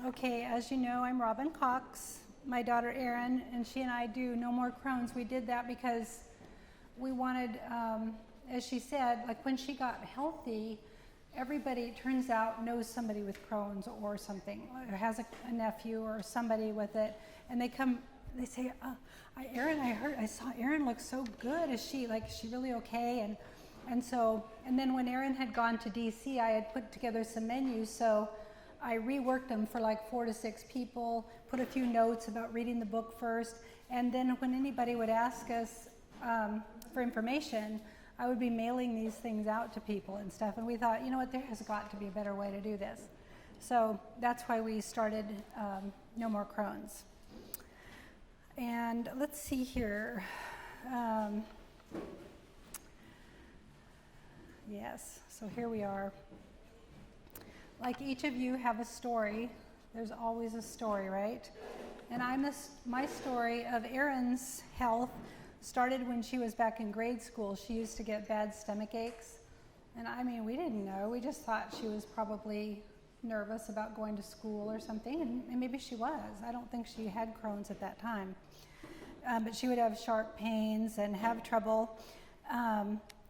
Okay, as you know, I'm Robin Cox, my daughter Erin, and she and I do No More Crohn's. We did that because we wanted, as she said, like when she got healthy, everybody, it turns out, knows somebody with Crohn's or something, or has a nephew or somebody with it, and they say, Erin, I saw Erin look so good. Is she really okay? And then when Erin had gone to DC, I had put together some menus, so I reworked them for like 4 to 6 people, put a few notes about reading the book first, and then when anybody would ask us for information, I would be mailing these things out to people and stuff, and we thought, you know what, there has got to be a better way to do this. So that's why we started No More Crohn's. And let's see here. Yes, so here we are. Like each of you have a story. There's always a story, right? And my story of Erin's health started when she was back in grade school. She used to get bad stomach aches. And I mean, we didn't know. We just thought she was probably nervous about going to school or something. And maybe she was. I don't think she had Crohn's at that time. But she would have sharp pains and have trouble.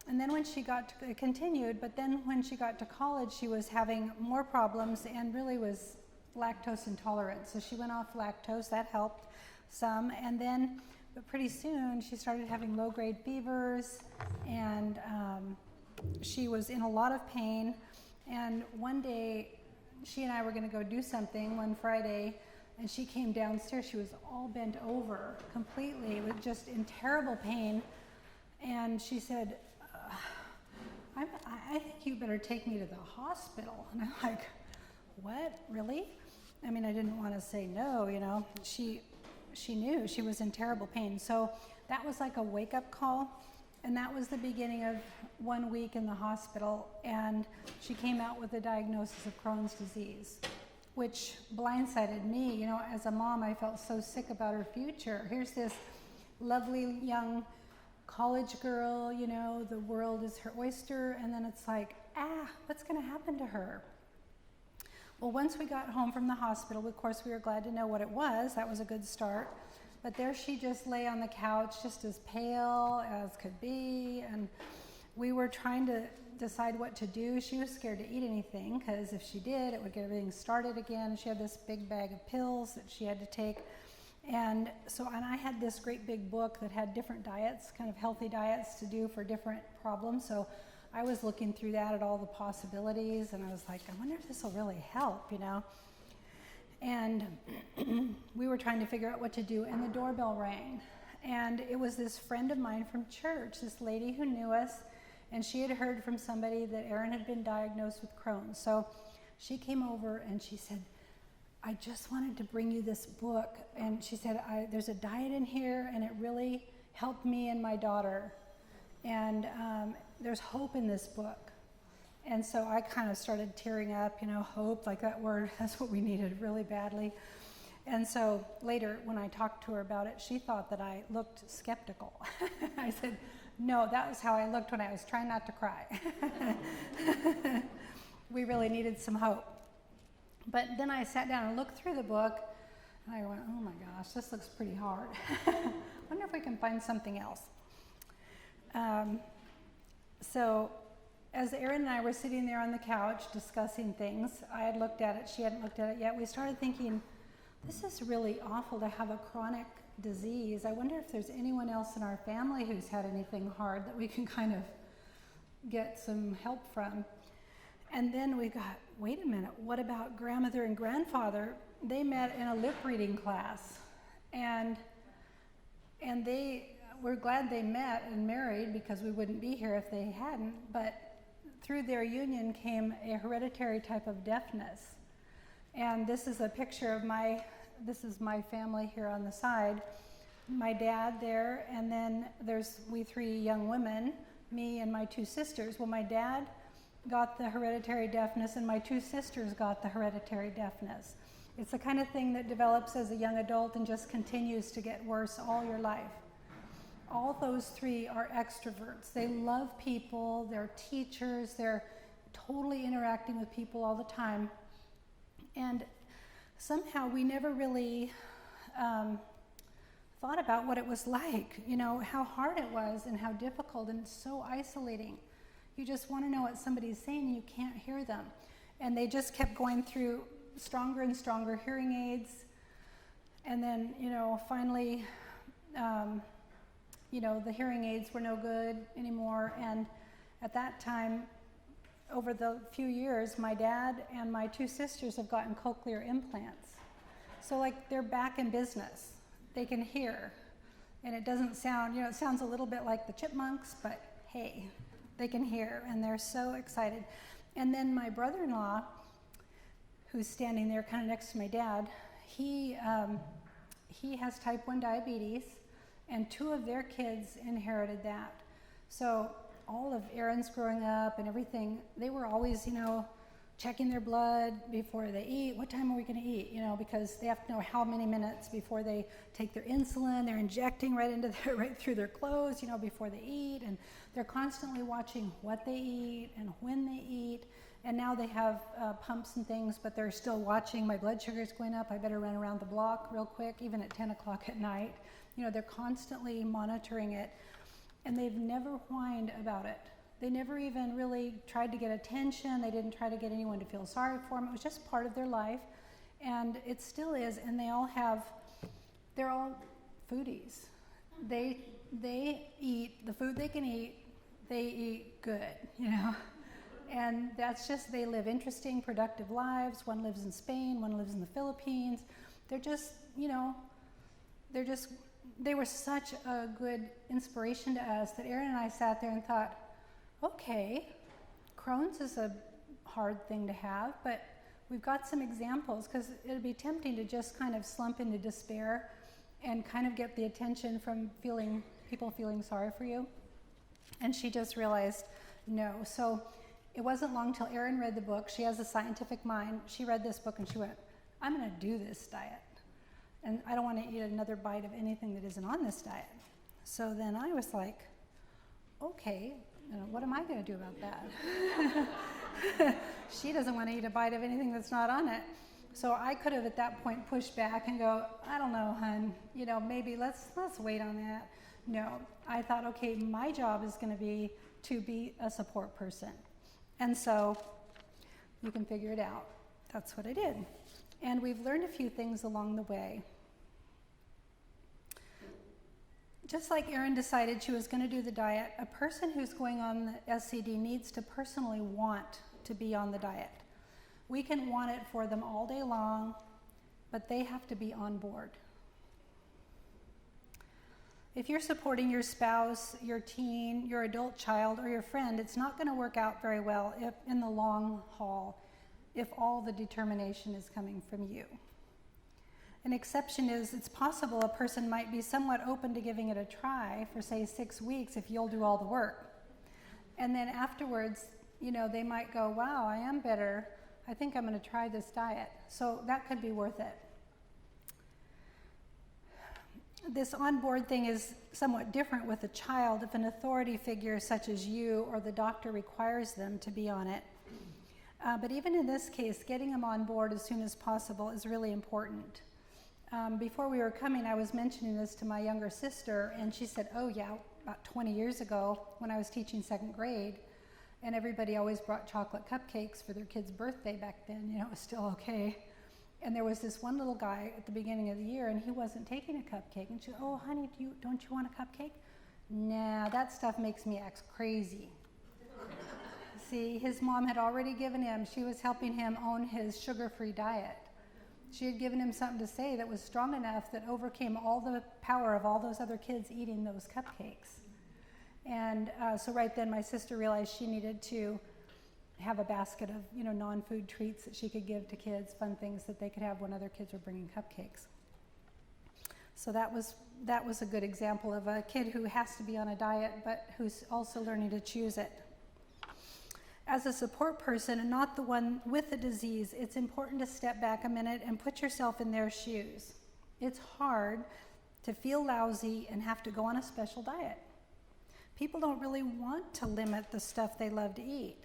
And then when she it continued, but then when she got to college, she was having more problems and really was lactose intolerant. So she went off lactose, that helped some. And then, but pretty soon, she started having low-grade fevers, and she was in a lot of pain. And one day, she and I were gonna go do something one Friday, and she came downstairs. She was all bent over completely, with just in terrible pain. And she said, I think you better take me to the hospital. And I'm like, what, really? I mean, I didn't want to say no, you know. She knew she was in terrible pain. So that was like a wake-up call. And that was the beginning of 1 week in the hospital. And she came out with a diagnosis of Crohn's disease, which blindsided me. You know, as a mom, I felt so sick about her future. Here's this lovely young college girl, you know, the world is her oyster, and then it's like, what's going to happen to her? Well, once we got home from the hospital, of course, we were glad to know what it was. That was a good start. But there she just lay on the couch, just as pale as could be, and we were trying to decide what to do. She was scared to eat anything, because if she did, it would get everything started again. She had this big bag of pills that she had to take. And I had this great big book that had different diets, kind of healthy diets to do for different problems. So I was looking through that at all the possibilities, and I was like, I wonder if this will really help, you know? And we were trying to figure out what to do, and the doorbell rang. And it was this friend of mine from church, this lady who knew us, and she had heard from somebody that Erin had been diagnosed with Crohn's. So she came over and she said, I just wanted to bring you this book. And she said, there's a diet in here, and it really helped me and my daughter. And there's hope in this book. And so I kind of started tearing up, you know, hope, like that word, that's what we needed really badly. And so later, when I talked to her about it, she thought that I looked skeptical. I said, no, that was how I looked when I was trying not to cry. We really needed some hope. But then I sat down and looked through the book, and I went, oh my gosh, this looks pretty hard. Wonder if we can find something else. So as Erin and I were sitting there on the couch discussing things, I had looked at it, she hadn't looked at it yet, we started thinking, this is really awful to have a chronic disease. I wonder if there's anyone else in our family who's had anything hard that we can kind of get some help from. And then we got, wait a minute, what about grandmother and grandfather? They met in a lip reading class, and we're glad they met and married, because we wouldn't be here if they hadn't, but through their union came a hereditary type of deafness. And this is a picture of this is my family here on the side, my dad there, and then there's we 3 young women, me and my 2 sisters. Well, my dad got the hereditary deafness, and my 2 sisters got the hereditary deafness. It's the kind of thing that develops as a young adult and just continues to get worse all your life. All those 3 are extroverts. They love people, they're teachers, they're totally interacting with people all the time. And somehow we never really thought about what it was like, how hard it was and how difficult and so isolating. You just want to know what somebody's saying and you can't hear them. And they just kept going through stronger and stronger hearing aids. And then, finally, the hearing aids were no good anymore. And at that time, over the few years, my dad and my 2 sisters have gotten cochlear implants. So they're back in business. They can hear. And it doesn't sound, it sounds a little bit like the chipmunks, but hey, they can hear and they're so excited. And then my brother-in-law, who's standing there kind of next to my dad, he has type 1 diabetes, and 2 of their kids inherited that. So all of Erin's growing up and everything, they were always, checking their blood before they eat. What time are we going to eat? Because they have to know how many minutes before they take their insulin. They're injecting right through their clothes, before they eat. And they're constantly watching what they eat and when they eat. And now they have pumps and things, but they're still watching. My blood sugar's going up. I better run around the block real quick, even at 10 o'clock at night. They're constantly monitoring it. And they've never whined about it. They never even really tried to get attention. They didn't try to get anyone to feel sorry for them. It was just part of their life, and it still is. And they're all foodies. They eat the food they can eat. They eat good, And that's just, they live interesting, productive lives. One lives in Spain, one lives in the Philippines. They're just, they were such a good inspiration to us that Erin and I sat there and thought, okay, Crohn's is a hard thing to have, but we've got some examples, because it would be tempting to just kind of slump into despair and kind of get the attention from people feeling sorry for you. And she just realized, no. So it wasn't long till Erin read the book. She has a scientific mind. She read this book and she went, I'm going to do this diet. And I don't want to eat another bite of anything that isn't on this diet. So then I was like, okay, what am I going to do about that? She doesn't want to eat a bite of anything that's not on it. So I could have at that point pushed back and go, I don't know, hun, maybe let's wait on that. No, I thought, okay, my job is going to be a support person. And so you can figure it out. That's what I did. And we've learned a few things along the way. Just like Erin decided she was going to do the diet, a person who's going on the SCD needs to personally want to be on the diet. We can want it for them all day long, but they have to be on board. If you're supporting your spouse, your teen, your adult child, or your friend, it's not going to work out very well in the long haul if all the determination is coming from you. An exception is it's possible a person might be somewhat open to giving it a try for, say, 6 weeks if you'll do all the work. And then afterwards, they might go, wow, I am better. I think I'm going to try this diet. So that could be worth it. This on-board thing is somewhat different with a child if an authority figure such as you or the doctor requires them to be on it. But even in this case, getting them on board as soon as possible is really important. Before we were coming, I was mentioning this to my younger sister, and she said, oh yeah, about 20 years ago when I was teaching 2nd grade, and everybody always brought chocolate cupcakes for their kid's birthday back then, it was still okay. And there was this one little guy at the beginning of the year, and he wasn't taking a cupcake. And she said, oh, honey, don't you want a cupcake? Nah, that stuff makes me act crazy. See, his mom had already given him, she was helping him own his sugar-free diet. She had given him something to say that was strong enough that overcame all the power of all those other kids eating those cupcakes. And so right then my sister realized she needed to have a basket of non-food treats that she could give to kids, fun things that they could have when other kids were bringing cupcakes. So that was a good example of a kid who has to be on a diet but who's also learning to choose it. As a support person and not the one with the disease, it's important to step back a minute and put yourself in their shoes. It's hard to feel lousy and have to go on a special diet. People don't really want to limit the stuff they love to eat.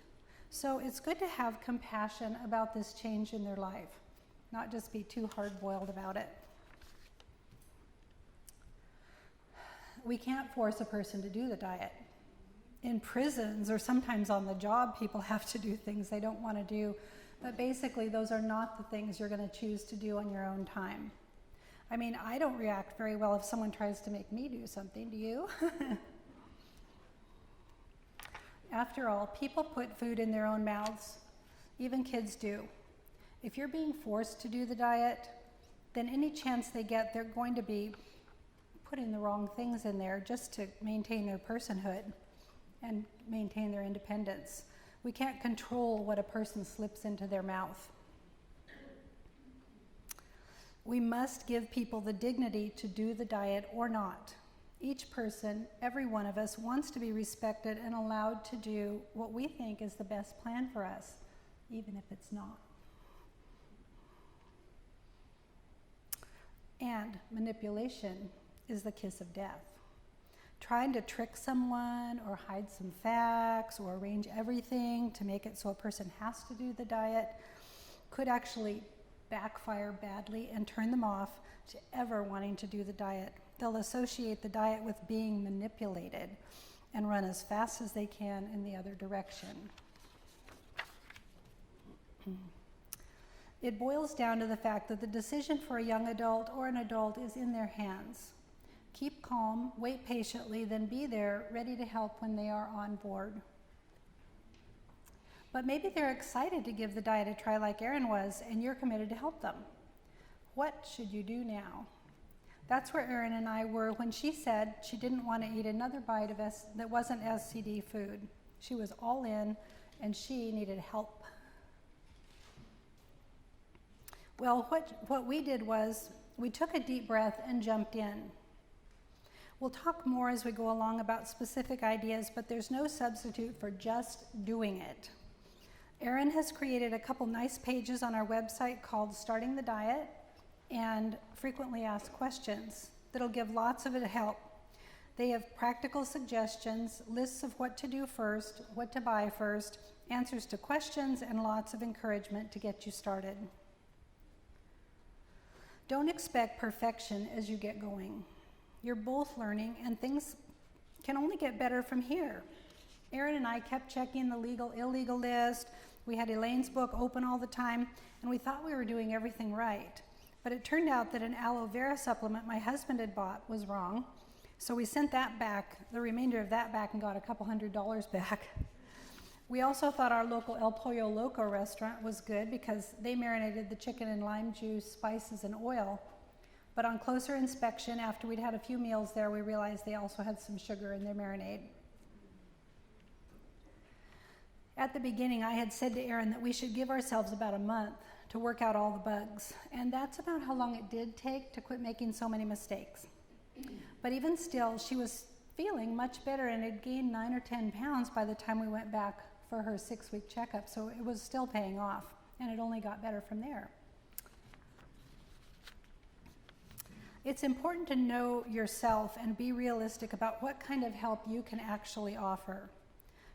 So it's good to have compassion about this change in their life. not just be too hard-boiled about it. We can't force a person to do the diet. In prisons or sometimes on the job, people have to do things they don't want to do. But basically, those are not the things you're going to choose to do on your own time. I mean, I don't react very well if someone tries to make me do something. Do you? After all, people put food in their own mouths. Even kids do. If you're being forced to do the diet, then any chance they get, they're going to be putting the wrong things in there just to maintain their personhood and maintain their independence. We can't control what a person slips into their mouth. We must give people the dignity to do the diet or not. Each person, every one of us, wants to be respected and allowed to do what we think is the best plan for us, even if it's not. And manipulation is the kiss of death. Trying to trick someone or hide some facts or arrange everything to make it so a person has to do the diet could actually backfire badly and turn them off to ever wanting to do the diet. They'll associate the diet with being manipulated and run as fast as they can in the other direction. It boils down to the fact that the decision for a young adult or an adult is in their hands. Keep calm, wait patiently, then be there, ready to help when they are on board. But maybe they're excited to give the diet a try like Erin was, and you're committed to help them. What should you do now? That's where Erin and I were when she said she didn't want to eat another bite of that wasn't SCD food. She was all in, and she needed help. Well, what we did was we took a deep breath and jumped in. We'll talk more as we go along about specific ideas, but there's no substitute for just doing it. Erin has created a couple nice pages on our website called Starting the Diet and Frequently Asked Questions that'll give lots of help. They have practical suggestions, lists of what to do first, what to buy first, answers to questions, and lots of encouragement to get you started. Don't expect perfection as you get going. You're both learning, and things can only get better from here. Erin and I kept checking the legal, illegal list. We had Elaine's book open all the time, and we thought we were doing everything right. But it turned out that an aloe vera supplement my husband had bought was wrong. So we sent that back, the remainder of that back, and got a couple $100 back. We also thought our local El Pollo Loco restaurant was good because they marinated the chicken in lime juice, spices, and oil. But on closer inspection, after we'd had a few meals there, we realized they also had some sugar in their marinade. At the beginning, I had said to Erin that we should give ourselves about a month to work out all the bugs, and that's about how long it did take to quit making so many mistakes. But even still, she was feeling much better and had gained 9 or 10 pounds by the time we went back for her 6-week checkup, so it was still paying off, and it only got better from there. It's important to know yourself and be realistic about what kind of help you can actually offer.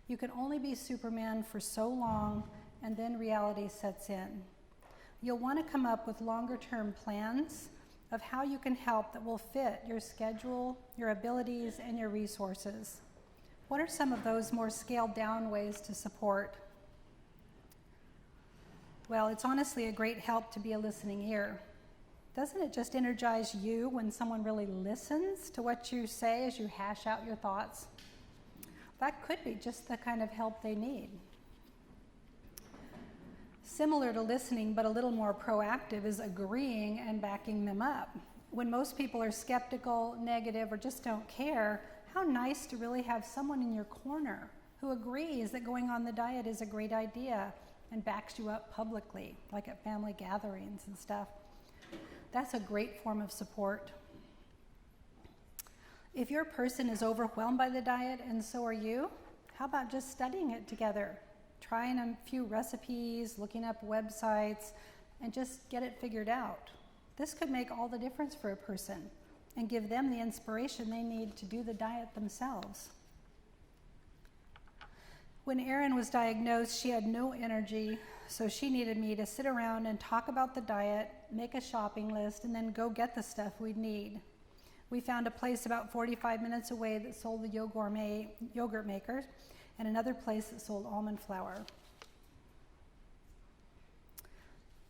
You can only be Superman for so long, and then reality sets in. You'll want to come up with longer-term plans of how you can help that will fit your schedule, your abilities, and your resources. What are some of those more scaled-down ways to support? Well, it's honestly a great help to be a listening ear. Doesn't it just energize you when someone really listens to what you say as you hash out your thoughts? That could be just the kind of help they need. Similar to listening, but a little more proactive, is agreeing and backing them up. When most people are skeptical, negative, or just don't care, how nice to really have someone in your corner who agrees that going on the diet is a great idea and backs you up publicly, like at family gatherings and stuff. That's a great form of support. If your person is overwhelmed by the diet, and so are you, how about just studying it together? Trying a few recipes, looking up websites, and just get it figured out. This could make all the difference for a person and give them the inspiration they need to do the diet themselves. When Erin was diagnosed, she had no energy, So she needed me to sit around and talk about the diet, make a shopping list, and then go get the stuff we'd need. We found a place about 45 minutes away that sold the Yo Gourmet yogurt maker, and another place that sold almond flour.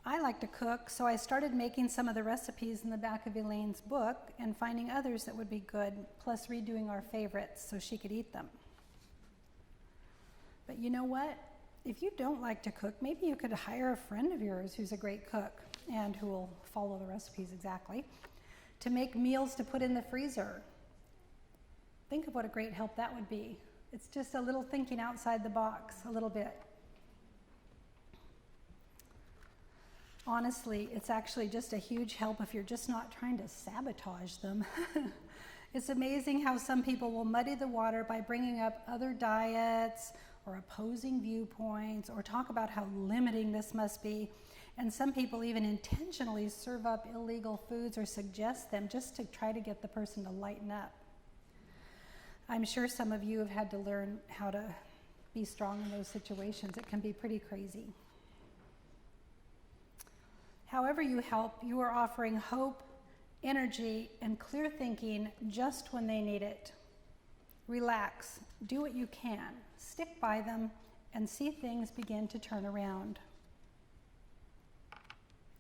I like to cook, so I started making some of the recipes in the back of Elaine's book and finding others that would be good, plus redoing our favorites so she could eat them. But you know what? If you don't like to cook, maybe you could hire a friend of yours who's a great cook and who will follow the recipes exactly to make meals to put in the freezer. Think of what a great help that would be. It's just a little thinking outside the box a little bit. Honestly, it's actually just a huge help if you're just not trying to sabotage them. It's amazing how some people will muddy the water by bringing up other diets or opposing viewpoints or talk about how limiting this must be. And some people even intentionally serve up illegal foods or suggest them just to try to get the person to lighten up. I'm sure some of you have had to learn how to be strong in those situations. It can be pretty crazy. However you help, you are offering hope, energy, and clear thinking just when they need it. Relax, do what you can, stick by them, and see things begin to turn around.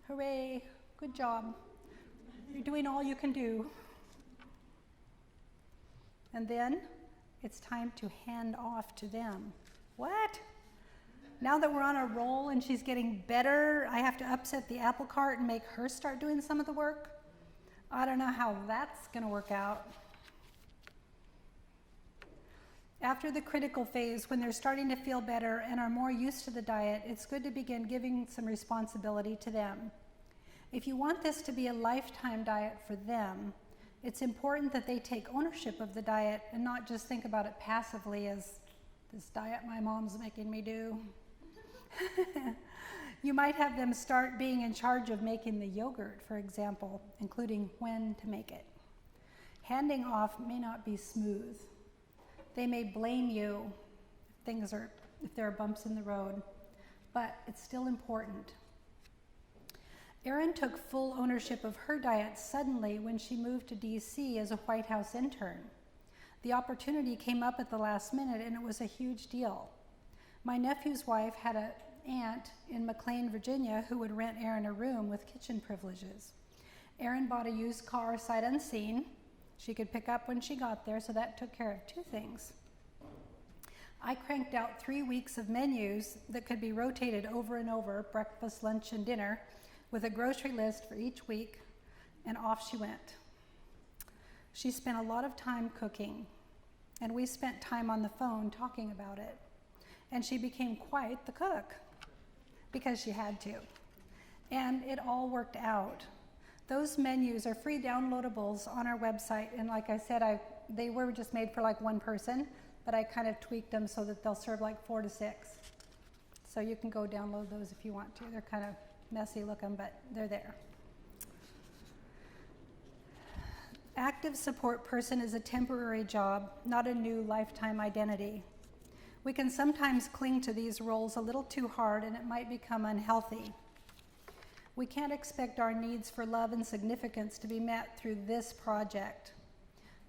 Hooray, good job. You're doing all you can do. And then it's time to hand off to them. What? Now that we're on a roll and she's getting better, I have to upset the apple cart and make her start doing some of the work? I don't know how that's going to work out. After the critical phase, when they're starting to feel better and are more used to the diet, it's good to begin giving some responsibility to them. If you want this to be a lifetime diet for them, it's important that they take ownership of the diet and not just think about it passively as this diet my mom's making me do. You might have them start being in charge of making the yogurt, for example, including when to make it. Handing off may not be smooth. They may blame you if there are bumps in the road, but it's still important. Erin took full ownership of her diet suddenly when she moved to DC as a White House intern. The opportunity came up at the last minute and it was a huge deal. My nephew's wife had an aunt in McLean, Virginia, who would rent Erin a room with kitchen privileges. Erin bought a used car sight unseen. She could pick up when she got there, so that took care of two things. I cranked out 3 weeks of menus that could be rotated over and over, breakfast, lunch, and dinner, with a grocery list for each week, and off she went. She spent a lot of time cooking, and we spent time on the phone talking about it. And she became quite the cook because she had to. And it all worked out. Those menus are free downloadables on our website, and like I said, they were just made for like one person, but I kind of tweaked them so that they'll serve like 4 to 6. So you can go download those if you want to. They're kind of messy looking, but they're there. Active support person is a temporary job, not a new lifetime identity. We can sometimes cling to these roles a little too hard and it might become unhealthy. We can't expect our needs for love and significance to be met through this project.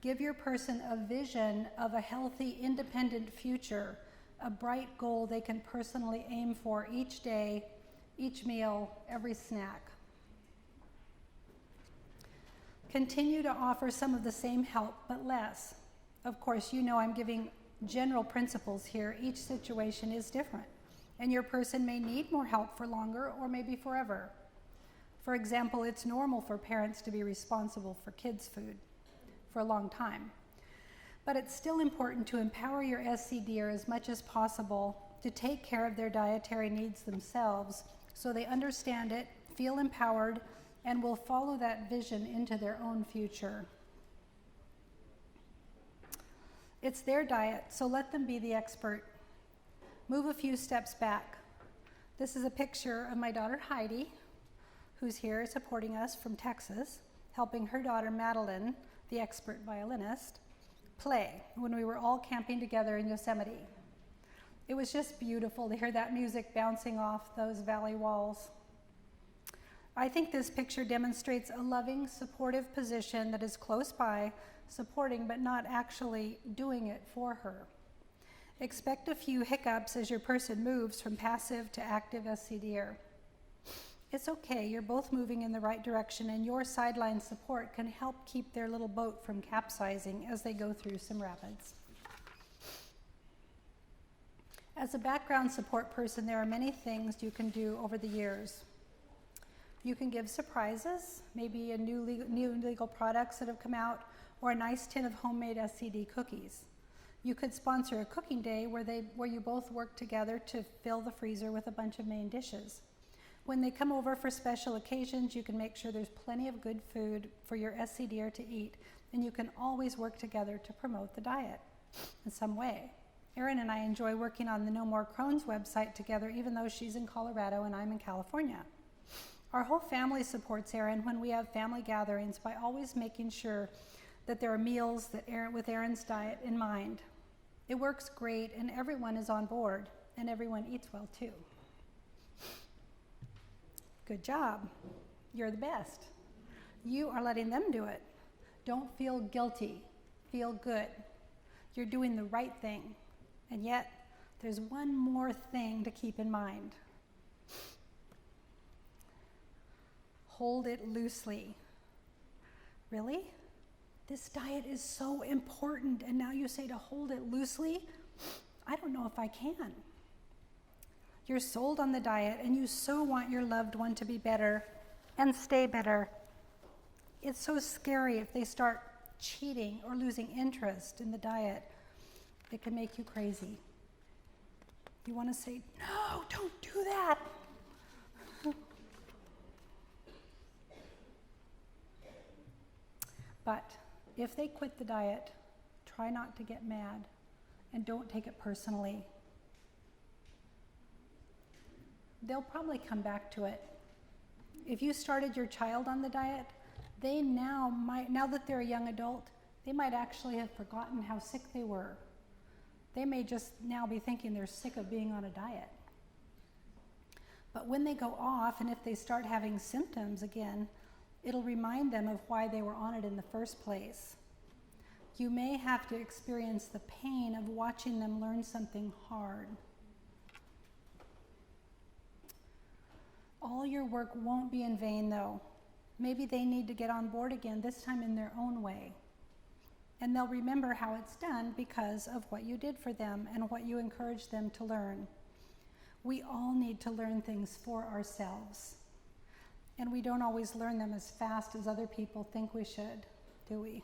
Give your person a vision of a healthy, independent future, a bright goal they can personally aim for each day, each meal, every snack. Continue to offer some of the same help, but less. Of course, you know I'm giving general principles here. Each situation is different, and your person may need more help for longer or maybe forever. For example, it's normal for parents to be responsible for kids' food for a long time, but it's still important to empower your SCDer as much as possible to take care of their dietary needs themselves so they understand it, feel empowered, and will follow that vision into their own future. It's their diet, so let them be the expert. Move a few steps back. This is a picture of my daughter Heidi, who's here supporting us from Texas, helping her daughter Madeline, the expert violinist, play when we were all camping together in Yosemite. It was just beautiful to hear that music bouncing off those valley walls. I think this picture demonstrates a loving, supportive position that is close by, supporting but not actually doing it for her. Expect a few hiccups as your person moves from passive to active SCDer. It's okay, you're both moving in the right direction, and your sideline support can help keep their little boat from capsizing as they go through some rapids. As a background support person, there are many things you can do over the years. You can give surprises, maybe a new legal products that have come out, or a nice tin of homemade SCD cookies. You could sponsor a cooking day where you both work together to fill the freezer with a bunch of main dishes. When they come over for special occasions, you can make sure there's plenty of good food for your SCDer to eat, and you can always work together to promote the diet in some way. Erin and I enjoy working on the No More Crohn's website together, even though she's in Colorado and I'm in California. Our whole family supports Erin when we have family gatherings by always making sure that there are meals with Erin's diet in mind. It works great, and everyone is on board, and everyone eats well too. Good job. You're the best. You are letting them do it. Don't feel guilty. Feel good. You're doing the right thing. And yet, there's one more thing to keep in mind. Hold it loosely. Really? This diet is so important, and now you say to hold it loosely? I don't know if I can. You're sold on the diet, and you so want your loved one to be better and stay better. It's so scary if they start cheating or losing interest in the diet. It can make you crazy. You want to say, no, don't do that. But if they quit the diet, try not to get mad and don't take it personally. They'll probably come back to it. If you started your child on the diet, they now that they're a young adult, they might actually have forgotten how sick they were. They may just now be thinking they're sick of being on a diet. But when they go off, and if they start having symptoms again, it'll remind them of why they were on it in the first place. You may have to experience the pain of watching them learn something hard. All your work won't be in vain, though. Maybe they need to get on board again, this time in their own way. And they'll remember how it's done because of what you did for them and what you encouraged them to learn. We all need to learn things for ourselves. And we don't always learn them as fast as other people think we should, do we?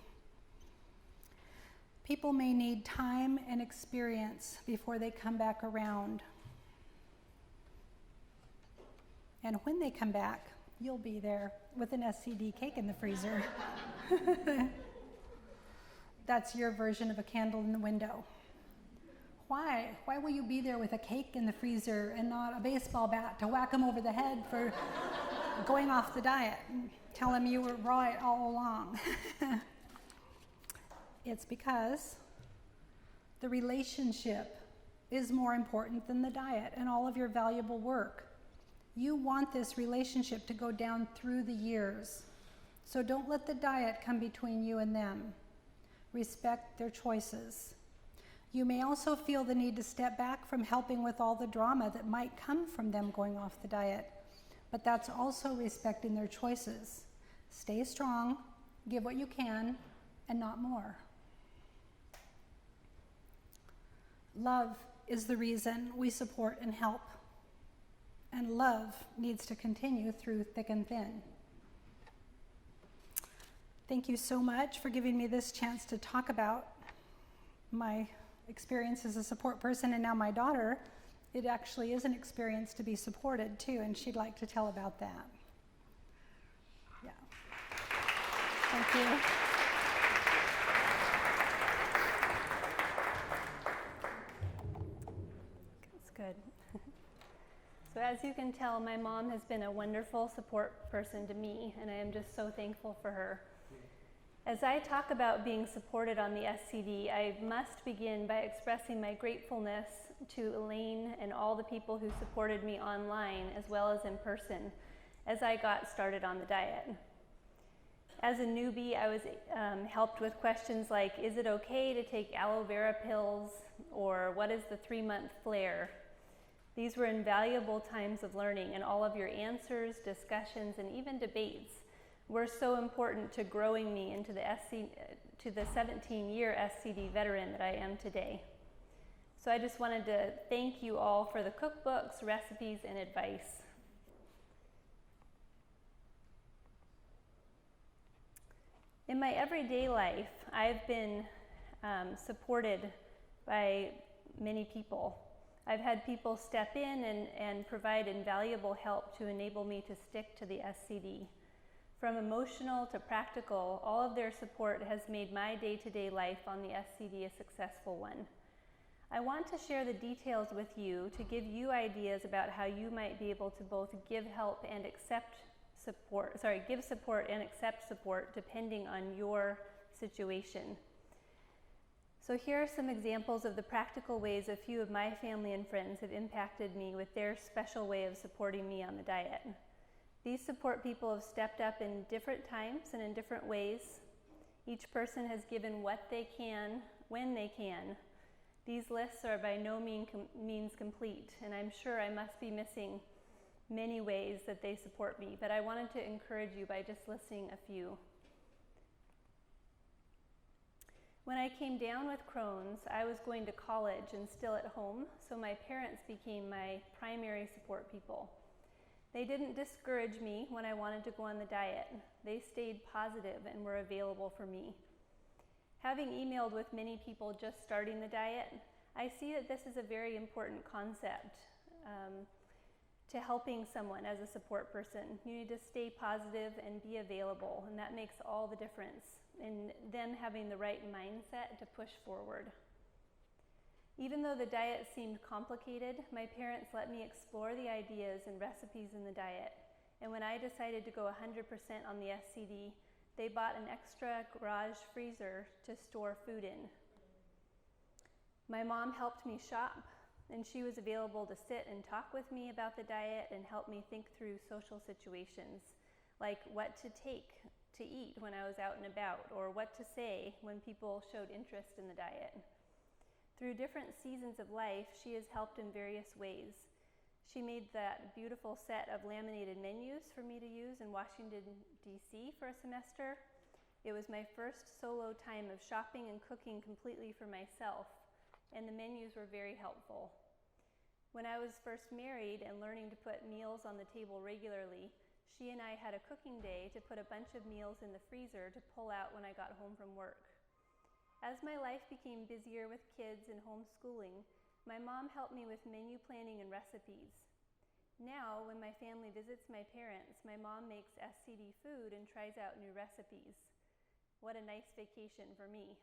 People may need time and experience before they come back around. And when they come back, you'll be there with an SCD cake in the freezer. That's your version of a candle in the window. Why? Why will you be there with a cake in the freezer and not a baseball bat to whack them over the head for going off the diet and tell them you were right all along? It's because the relationship is more important than the diet and all of your valuable work. You want this relationship to go down through the years. So don't let the diet come between you and them. Respect their choices. You may also feel the need to step back from helping with all the drama that might come from them going off the diet, but that's also respecting their choices. Stay strong, give what you can, and not more. Love is the reason we support and help, and love needs to continue through thick and thin. Thank you so much for giving me this chance to talk about my experience as a support person, and now my daughter, it actually is an experience to be supported too, and she'd like to tell about that. Yeah. Thank you. That's good. So as you can tell, my mom has been a wonderful support person to me, and I am just so thankful for her. As I talk about being supported on the SCD, I must begin by expressing my gratefulness to Elaine and all the people who supported me online as well as in person as I got started on the diet. As a newbie, I was helped with questions like, is it okay to take aloe vera pills, or what is the 3-month flare? These were invaluable times of learning, and all of your answers, discussions, and even debates were so important to growing me into the 17-year SCD veteran that I am today. So I just wanted to thank you all for the cookbooks, recipes, and advice. In my everyday life, I've been supported by many people. I've had people step in and provide invaluable help to enable me to stick to the SCD. From emotional to practical, all of their support has made my day-to-day life on the SCD a successful one. I want to share the details with you to give you ideas about how you might be able to both give help and give support and accept support depending on your situation. So here are some examples of the practical ways a few of my family and friends have impacted me with their special way of supporting me on the diet. These support people have stepped up in different times and in different ways. Each person has given what they can, when they can. These lists are by no means complete, and I'm sure I must be missing many ways that they support me, but I wanted to encourage you by just listing a few. When I came down with Crohn's, I was going to college and still at home, so my parents became my primary support people. They didn't discourage me when I wanted to go on the diet. They stayed positive and were available for me. Having emailed with many people just starting the diet, I see that this is a very important concept to helping someone as a support person. You need to stay positive and be available, and that makes all the difference in them having the right mindset to push forward. Even though the diet seemed complicated, my parents let me explore the ideas and recipes in the diet, and when I decided to go 100% on the SCD, they bought an extra garage freezer to store food in. My mom helped me shop, and she was available to sit and talk with me about the diet and help me think through social situations, like what to take to eat when I was out and about, or what to say when people showed interest in the diet. Through different seasons of life, she has helped in various ways. She made that beautiful set of laminated menus for me to use in Washington, D.C. for a semester. It was my first solo time of shopping and cooking completely for myself, and the menus were very helpful. When I was first married and learning to put meals on the table regularly, she and I had a cooking day to put a bunch of meals in the freezer to pull out when I got home from work. As my life became busier with kids and homeschooling, my mom helped me with menu planning and recipes. Now, when my family visits my parents, my mom makes SCD food and tries out new recipes. What a nice vacation for me.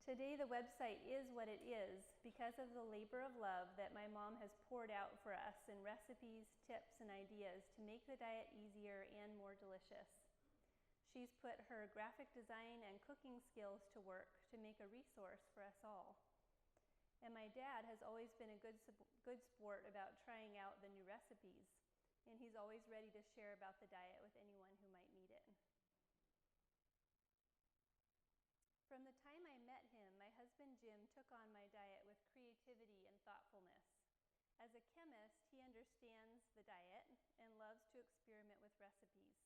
Today, the website is what it is because of the labor of love that my mom has poured out for us in recipes, tips, and ideas to make the diet easier and more delicious. She's put her graphic design and cooking skills to work to make a resource for us all. And my dad has always been a good sport about trying out the new recipes, and he's always ready to share about the diet with anyone who might need it. From the time I met him, my husband Jim took on my diet with creativity and thoughtfulness. As a chemist, he understands the diet and loves to experiment with recipes.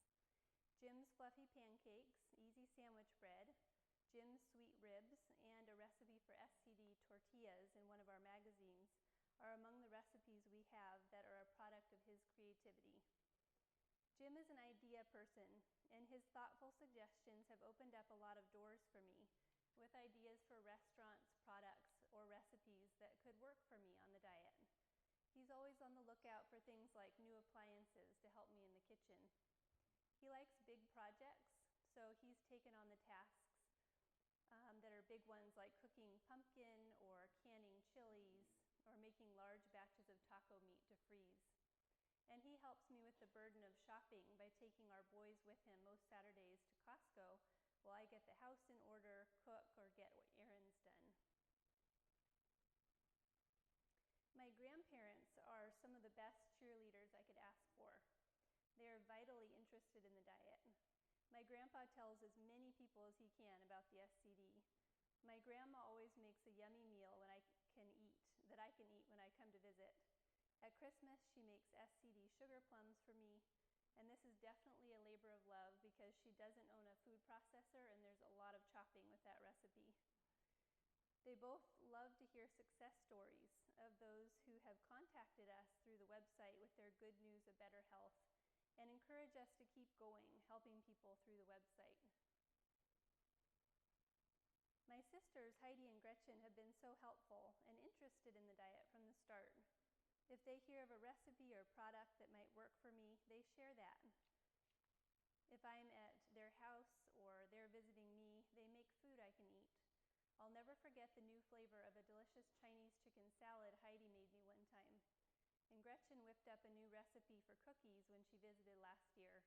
Jim's fluffy pancakes, easy sandwich bread, Jim's sweet ribs, and a recipe for SCD tortillas in one of our magazines are among the recipes we have that are a product of his creativity. Jim is an idea person, and his thoughtful suggestions have opened up a lot of doors for me with ideas for restaurants, products, or recipes that could work for me on the diet. He's always on the lookout for things like new appliances to help me in the kitchen. He likes big projects, so he's taken on the tasks that are big ones like cooking pumpkin or canning chilies or making large batches of taco meat to freeze. And he helps me with the burden of shopping by taking our boys with him most Saturdays to Costco while I get the house in order, cook, or get errands done. My grandparents are some of the best cheerleaders I could ask for. They are vitally interested in the diet. My grandpa tells as many people as he can about the SCD. My grandma always makes a yummy meal that I can eat when I come to visit. At Christmas, she makes SCD sugar plums for me, and this is definitely a labor of love because she doesn't own a food processor and there's a lot of chopping with that recipe. They both love to hear success stories of those who have contacted us through the website with their good news of better health and encourage us to keep going, helping people through the website. My sisters, Heidi and Gretchen, have been so helpful and interested in the diet from the start. If they hear of a recipe or product that might work for me, they share that. If I'm at their house or they're visiting me, they make food I can eat. I'll never forget the new flavor of a delicious Chinese chicken salad Heidi made me one time. And Gretchen whipped up a new recipe for cookies when she visited last year.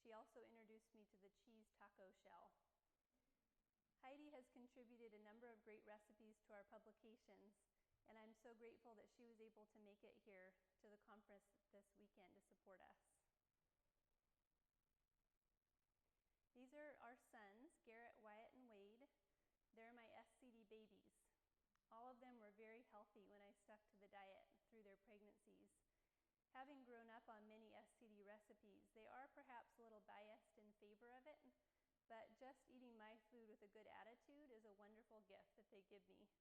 She also introduced me to the cheese taco shell. Heidi has contributed a number of great recipes to our publications, and I'm so grateful that she was able to make it here to the conference this weekend to support us. These are our sons, Garrett, Wyatt, and Wade. They're my SCD babies. All of them were very healthy when I stuck to the diet through their pregnancies. Having grown up on many SCD recipes, they are perhaps a little biased in favor of it, but just eating my food with a good attitude is a wonderful gift that they give me.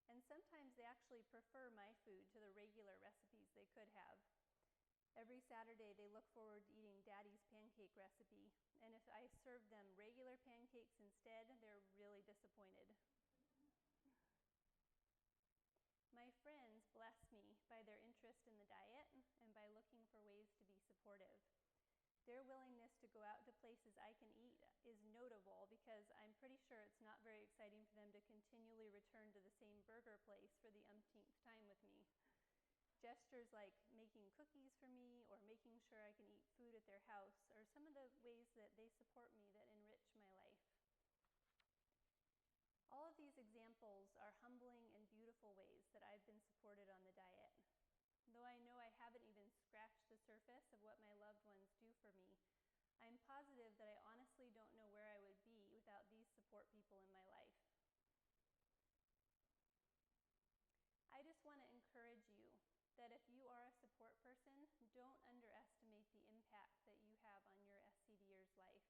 And sometimes they actually prefer my food to the regular recipes they could have. Every Saturday they look forward to eating Daddy's pancake recipe, and if I serve them regular pancakes instead, they're really disappointed. My friends bless me by their interest in the diet and by looking for ways to be supportive. Their willingness to go out to places I can eat is notable because I'm pretty sure it's not very exciting for them to continually return to the same burger place for the umpteenth time with me. Gestures like making cookies for me or making sure I can eat food at their house are some of the ways that they support me that enrich my life. All of these examples are humbling and beautiful ways that I've been supported on the diet. Though I know I haven't even scratched the surface of what my loved ones do for me, I'm positive that I honestly don't know where I would be without these support people in my life. I just want to encourage you that if you are a support person, don't underestimate the impact that you have on your SCDer's life.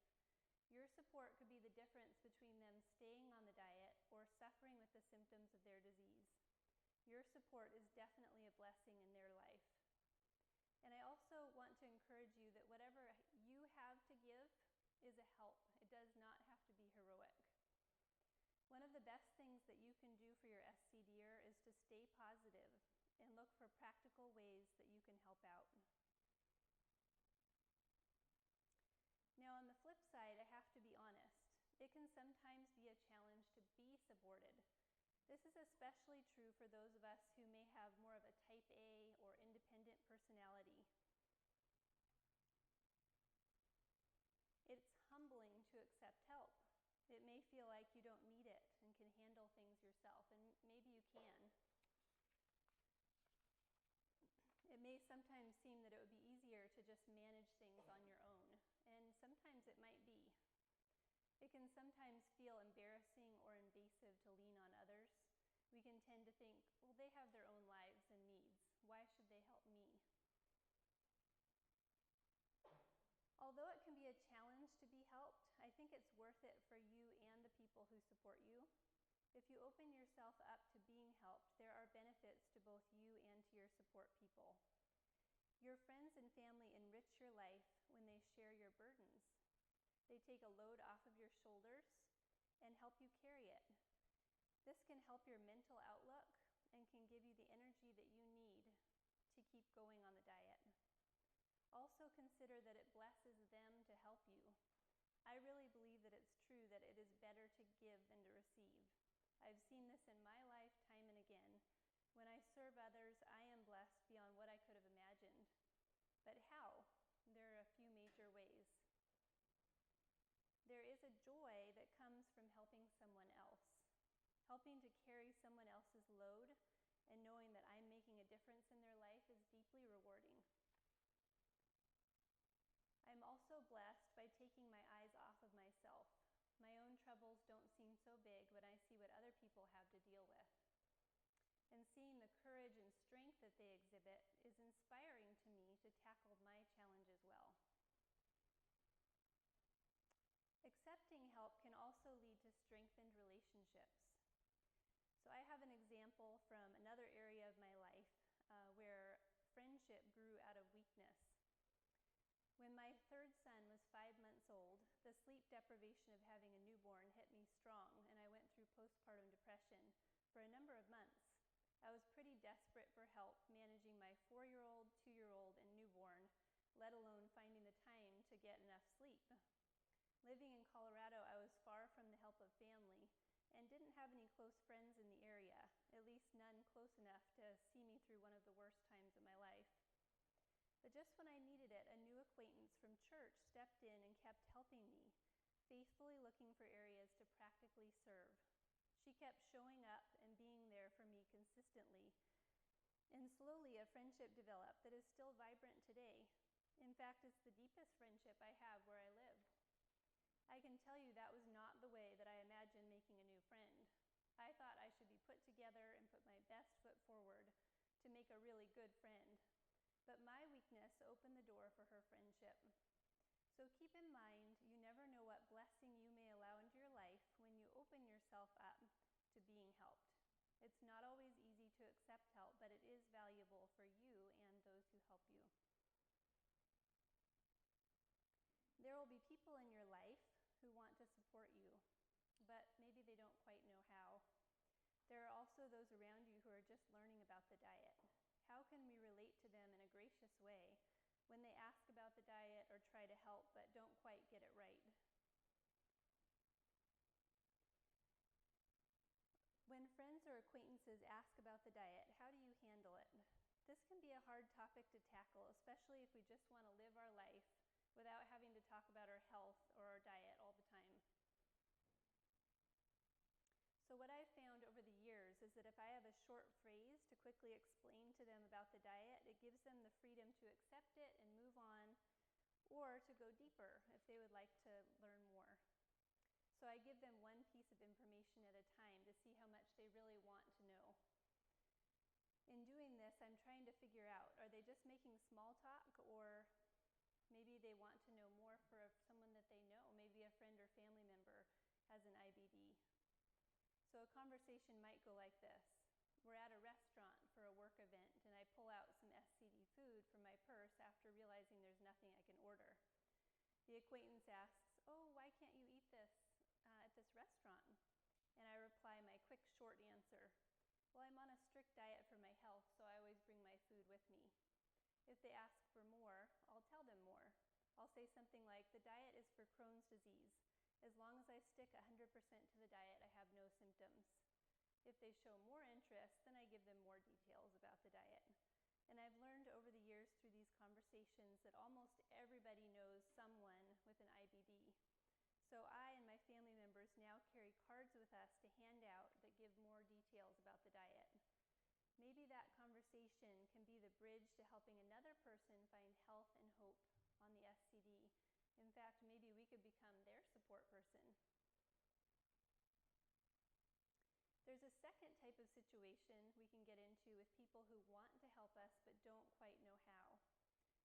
Your support could be the difference between them staying on the diet or suffering with the symptoms of their disease. Your support is definitely a blessing in their life. And I also want to encourage you that whatever you have to give is a help. It does not have to be heroic. One of the best things that you can do for your SCDer is to stay positive and look for practical ways that you can help out. Now, on the flip side, I have to be honest. It can sometimes be a challenge to be supported. This is especially true for those of us who may have more of a type A or independent personality. It's humbling to accept help. It may feel like you don't need it and can handle things yourself, and maybe you can. It may sometimes seem that it would be easier to just manage things on your own, and sometimes it might be. It can sometimes feel embarrassing or invasive to lean on others. We can tend to think, well, they have their own lives and needs. Why should they help me? Although it can be a challenge to be helped, I think it's worth it for you and the people who support you. If you open yourself up to being helped, there are benefits to both you and to your support people. Your friends and family enrich your life when they share your burdens. They take a load off of your shoulders and help you carry it. This can help your mental outlook and can give you the energy that you need to keep going on the diet. Also consider that it blesses them to help you. I really believe that it's true that it is better to give than to receive. I've seen this in my life time and again. When I serve others, I am blessed beyond what I could have imagined. But how? There are a few major ways. There is a joy someone else. Helping to carry someone else's load and knowing that I'm making a difference in their life is deeply rewarding. I'm also blessed by taking my eyes off of myself. My own troubles don't seem so big when I see what other people have to deal with. And seeing the courage and strength that they exhibit is inspiring to me to tackle my challenge as well. Accepting help can also lead to strengthened relationships. So I have an example from another area of my life where friendship grew out of weakness. When my third son was 5 months old, the sleep deprivation of having a newborn hit me strong, and I went through postpartum depression for a number of months. I was pretty desperate for help managing my 4-year-old, 2-year-old, and newborn, let alone finding the time to get enough sleep. Living in Colorado, I was far from the help of family and didn't have any close friends in the area, at least none close enough to see me through one of the worst times of my life. But just when I needed it, a new acquaintance from church stepped in and kept helping me, faithfully looking for areas to practically serve. She kept showing up and being there for me consistently, and slowly a friendship developed that is still vibrant today. In fact, it's the deepest friendship I have where I live. I can tell you that was not the way that I imagined making a new friend. I thought I should be put together and put my best foot forward to make a really good friend. But my weakness opened the door for her friendship. So keep in mind, you never know what blessing you may allow into your life when you open yourself up to being helped. It's not always easy to accept help, but it is valuable for you and those who help you. There will be people in your life who want to support you, but maybe they don't quite know how. There are also those around you who are just learning about the diet. How can we relate to them in a gracious way when they ask about the diet or try to help but don't quite get it right? When friends or acquaintances ask about the diet, how do you handle it? This can be a hard topic to tackle, especially if we just want to live our life without having to talk about our health or our diet all the time. So what I've found over the years is that if I have a short phrase to quickly explain to them about the diet, it gives them the freedom to accept it and move on, or to go deeper if they would like to learn more. So I give them one piece of information at a time to see how much they really want to know. In doing this, I'm trying to figure out, are they just making small talk, or maybe they want to know more for someone that they know, maybe a friend or family member has an IBD. So a conversation might go like this. We're at a restaurant for a work event and I pull out some SCD food from my purse after realizing there's nothing I can order. The acquaintance asks, "Oh, why can't you eat this at this restaurant?" And I reply my quick short answer, "Well, I'm on a strict diet for my health, so I always bring my food with me." If they ask for more, I'll tell them more. I'll say something like, "The diet is for Crohn's disease. As long as I stick 100% to the diet, I have no symptoms." If they show more interest, then I give them more details about the diet. And I've learned over the years through these conversations that almost everybody knows someone with an IBD. So I and my family members now carry cards with us to hand out that give more details about the diet. Maybe that conversation can be the bridge to helping another person find health and hope on the SCD. In fact, maybe we could become their support person. There's a second type of situation we can get into with people who want to help us but don't quite know how.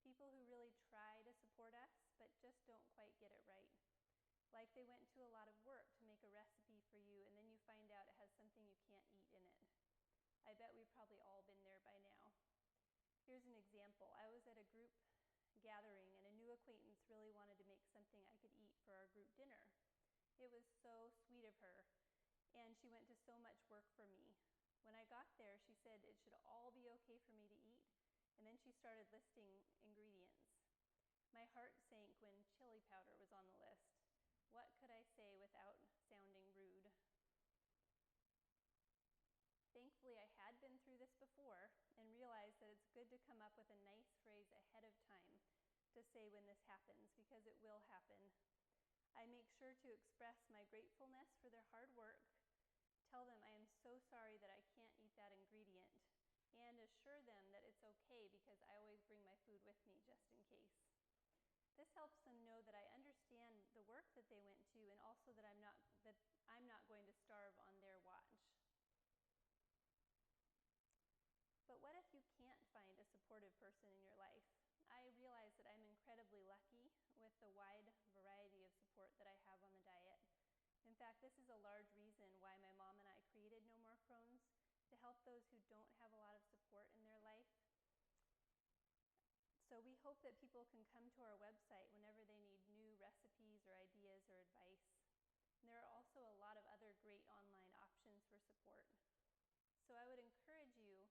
People who really try to support us but just don't quite get it right. Like they went to a lot of work to make a recipe for you and then you find out it has something you can't eat in it. I bet we've probably all been there by now. Here's an example. I was at a group gathering and a new acquaintance really wanted to make something I could eat for our group dinner. It was so sweet of her, and she went to so much work for me. When I got there, she said it should all be okay for me to eat, and then she started listing ingredients. My heart sank when chili powder was on the list. What could I say without sounding rude? Thankfully, I had been through this before and realized that it's good to come up with a nice phrase ahead of time to say when this happens, because it will happen. I make sure to express my gratefulness for their hard work, tell them I am so sorry that I can't eat that ingredient, and assure them that it's okay because I always bring my food with me just in case. This helps them know that I understand the work that they went to, and also that I'm not going to starve on their watch. But what if you can't find a supportive person in your life? I realize that I'm incredibly lucky with the wide variety of support that I have on the diet. In fact, this is a large reason why my mom and I created No More Crohn's, to help those who don't have a lot of support in their life. So we hope that people can come to our website whenever they need new recipes or ideas or advice. And there are also a lot of other great online options for support. So I would encourage you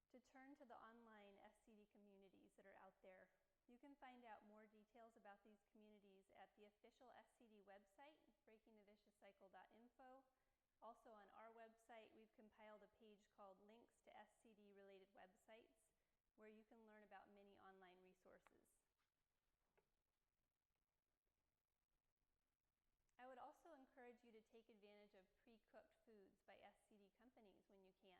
to turn to the online SCD communities that are out there. You can find out more details about these communities at the official SCD website, breakingthevicious-cycle.info. Also on our website, we've compiled a page called Links to SCD-related websites, where you can learn about many online resources. I would also encourage you to take advantage of pre-cooked foods by SCD companies when you can.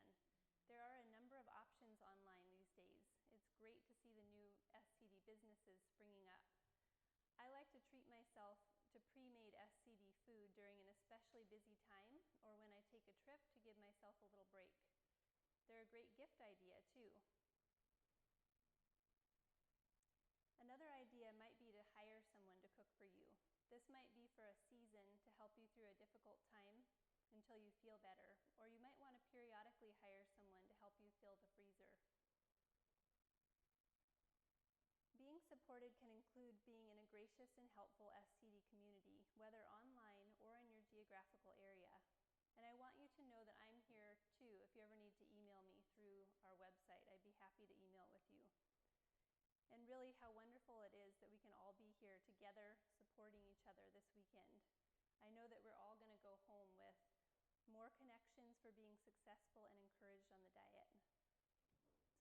There are a number of options online these days. It's great to see the new SCD businesses springing up. I like to treat myself to pre-made SCD food during an especially busy time, or when I take a trip to give myself a little break. They're a great gift idea too. Another idea might be to hire someone to cook for you. This might be for a season to help you through a difficult time until you feel better, or you might want to periodically hire someone to help you fill the freezer. Being supported can include being in a gracious and helpful SCD community, whether online or in your geographical area. And I want you to know that I'm here too if you ever need to email me through our website. I'd be happy to email with you. And really how wonderful it is that we can all be here together supporting each other this weekend. I know that we're all going to go home with more connections for being successful and encouraged on the diet.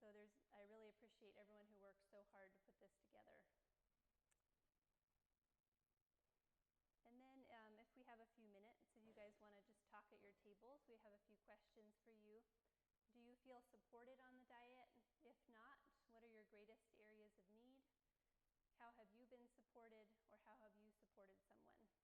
So I really appreciate everyone who works so hard to put this together. And then if we have a few minutes, if you guys want to just talk at your tables, we have a few questions for you. Do you feel supported on the diet? If not, what are your greatest areas of need? How have you been supported, or how have you supported someone?